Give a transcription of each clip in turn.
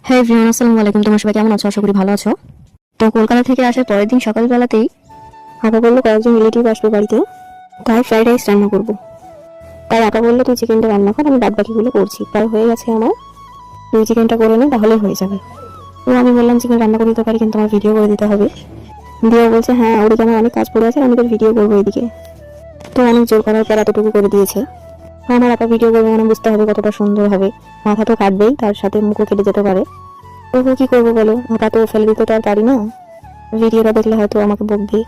হ্যাঁ এভরিওয়ান, আসসালামু আলাইকুম। তোমরা সবাই কেমন আছো? আশা করি ভালো আছো। তো কলকাতা থেকে আসার পরের দিন সকালবেলাতেই আপা বললো কয়েকজন রিলেটিভ আসবে বাড়িতে, তাই ফ্রাইড রাইস রান্না করবো। তাই আপা বললো তুই চিকেনটা রান্না কর, আমি বাদ বাকিগুলো করছি। তাই হয়ে গেছে আমার, তুই চিকেনটা করে নে, তাহলে হয়ে যাবে। তো আমি বললাম চিকেন রান্না করে দিতে পারি, কিন্তু আমার ভিডিও করে দিতে হবে। দিয়ে বলছে হ্যাঁ, ওদিকে আমার অনেক কাজ পড়ে আছে, আমি তোর ভিডিও করবো এদিকে। তো অনেক জোর করার পর এতটুকু করে দিয়েছে। আমার আপা ভিডিও করবে মানে বুঝতে হবে কতটা সুন্দর হবে। মাথা তো কাটবেই, তার সাথে মুখও কেটে যেতে পারে। তবু কি করবো বলো, আপা তো ফেলে দিতে তো আর পারি না। ভিডিওটা দেখলে হয়তো আমাকে বকবে।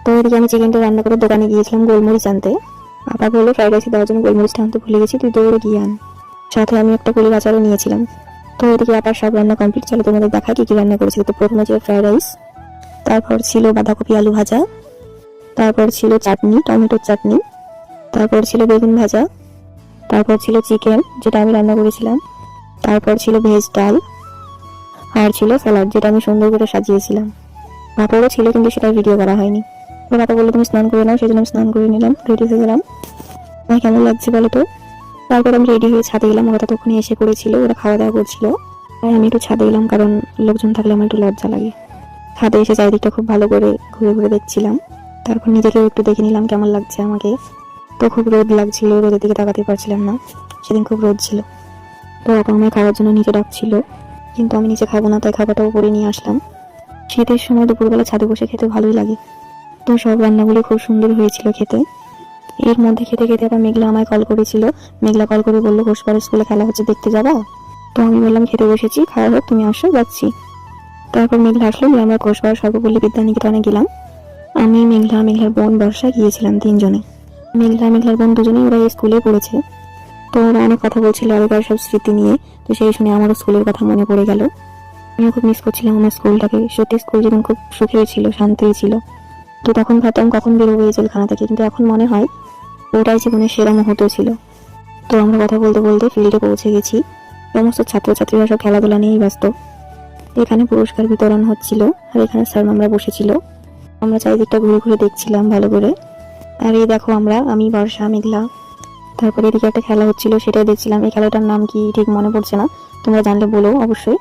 তো ওইদিকে আমি চিকেনটা রান্না করে দোকানে গিয়েছিলাম গোলমরিচ আনতে। আপা বললো ফ্রাইড রাইসে দেওয়ার জন্য গোলমরিচটা আনতে ভুলে গেছি, তুই দৌড়ে গিয়ে আন। সাথে আমি একটা কুলির আচারও নিয়েছিলাম। তো ওইদিকে আপার সব রান্না কমপ্লিট। চলো তোমাদের দেখায় কি কি রান্না করেছিল। তো প্রথমে ছিল ফ্রাইড রাইস, তারপর ছিল বাঁধাকপি আলু ভাজা, তারপর ছিল চাটনি, টমেটোর চাটনি, তারপর ছিল বেগুন ভাজা, তারপর ছিল চিকেন যেটা আমি রান্না করেছিলাম, তারপর ছিল ভেজ ডাল, আর ছিল স্যালাড যেটা আমি সুন্দর করে সাজিয়েছিলাম। পাঁপড়ও ছিল, কিন্তু সেটা ভিডিও করা হয়নি। তো বাবা বললো তুমি স্নান করে নাও, সেই জন্য আমি স্নান করে নিলাম, রেডি হয়ে গেলাম। আমার কেমন লাগছে বলো তো। তারপর আমি রেডি হয়ে ছাদে গেলাম, ওরা ততক্ষণে এসে পড়েছিল, ওরা খাওয়া দাওয়া করছিল। তাই আমি একটু ছাদে গেলাম, কারণ লোকজন থাকলে আমার একটু লজ্জা লাগে। ছাদে এসে চারিদিকটা খুব ভালো করে ঘুরে ঘুরে দেখছিলাম। তারপর নিজেকেও একটু দেখে নিলাম কেমন লাগছে আমাকে। তো খুব রোদ লাগছিল, রোদের দিকে তাকাতে পারছিলাম না, সেদিন খুব রোদ ছিল। তো আপা আমায় খাওয়ার জন্য নিচে ডাকছিল, কিন্তু আমি নিচে খাবো না, তাই খাবারটাও করে নিয়ে আসলাম। শীতের সময় দুপুরবেলা ছাদে বসে খেতে ভালোই লাগে। তো সব রান্নাগুলি খুব সুন্দর হয়েছিল খেতে। এর মধ্যে খেতে খেতে আবার মেঘলা আমায় কল করেছিল। মেঘলা কল করে বললো ঘোষপাড়া স্কুলে খেলা হচ্ছে, দেখতে যাবা? তো আমি বললাম খেতে বসেছি, খাওয়া হোক, তুমি আসো, যাচ্ছি। তারপর মেঘলা আসলো, আমরা ঘোষপাড়া সর্বপল্লী বিদ্যানিকেতনে গেলাম। আমি, মেঘলা, মেঘলার বোন বর্ষা গিয়েছিলাম, তিনজনে। মেঘলার বোন দুজনেই ওরা এই স্কুলে পড়েছে। তো ওরা অনেক কথা বলছিল আগেকার সব স্মৃতি নিয়ে। তো সেই শুনে আমারও স্কুলের কথা মনে পড়ে গেল। আমিও খুব মিস করছিলাম আমার স্কুলটাকে। সত্যি স্কুল জীবন খুব সুখের ছিল, শান্তির ছিল। তো তখন ভাবতাম কখন বেরোবো এই জেলখানা থেকে, কিন্তু এখন মনে হয় ওটাই জীবনের সেরা মুহূর্ত ছিল। তো আমরা কথা বলতে বলতে ফিল্ডে পৌঁছে গেছি। সমস্ত ছাত্রছাত্রীরা সব খেলাধুলা নিয়েই ব্যস্ত। এখানে পুরস্কার বিতরণ হচ্ছিল, আর এখানে স্যার ম্যামরা বসেছিল। আমরা চারিদিকটা ঘুরে ঘুরে দেখছিলাম ভালো করে। আর এই দেখো আমি, বর্ষা, মেঘলা। তারপরে এদিকে একটা খেলা হচ্ছিল, সেটাই দেখছিলাম। এই খেলাটার নাম কি ঠিক মনে পড়ছে না, তোমরা জানলে বলো অবশ্যই।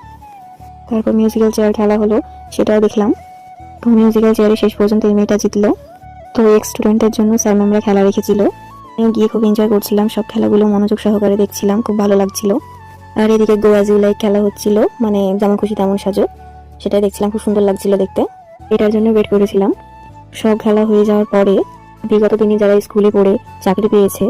তারপর মিউজিক্যাল চেয়ার খেলা হলো, সেটাও দেখলাম। তো মিউজিক্যাল চেয়ারে শেষ পর্যন্ত এই মেয়েটা জিতলো। তো এক্স স্টুডেন্টের জন্য স্যার ম্যামরা খেলা রেখেছিল। আমি গিয়ে খুব এনজয় করছিলাম, সব খেলাগুলো মনোযোগ সহকারে দেখছিলাম, খুব ভালো লাগছিল। আর এদিকে গো অ্যাজ ইউ লাইক খেলা হচ্ছিল, মানে যেমন খুশি তেমন সাজো, সেটাই দেখছিলাম, খুব সুন্দর লাগছিল দেখতে। এটার জন্য ওয়েট করেছিলাম। সব খেলা হয়ে যাওয়ার পরে বিগত দিনে যারা স্কুলে পড়ে চাকরি পেয়েছে